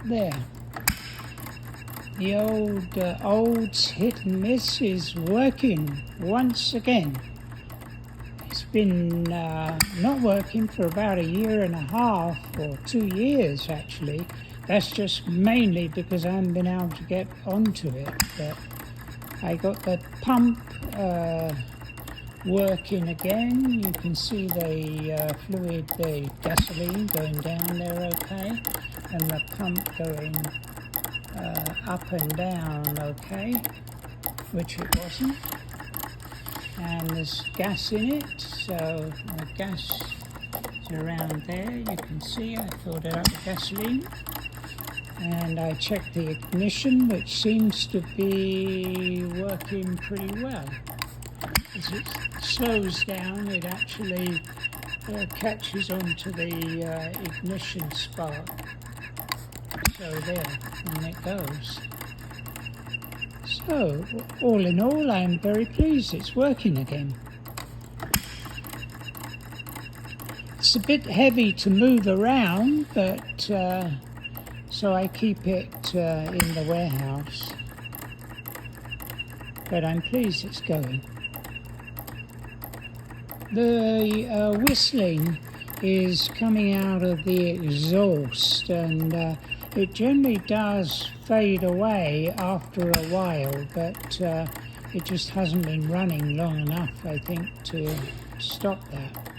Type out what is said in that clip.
there. The old Olds hit and miss is working once again. It's been not working for about 1.5 years, or 2 years actually. That's just mainly because I haven't been able to get onto it. But I got the pump working again. You can see the fluid, the gasoline going down there okay, and the pump going up and down okay, which it wasn't. And there's gas in it, so the gas is around there. You can see I filled it up with gasoline, and I checked the ignition, which seems to be working pretty well. As it slows down, it actually catches onto the ignition spark. So there, and it goes. So, all in all, I'm very pleased it's working again. It's a bit heavy to move around, but so I keep it in the warehouse. But I'm pleased it's going. The whistling is coming out of the exhaust, and it generally does fade away after a while, but it just hasn't been running long enough, I think, to stop that.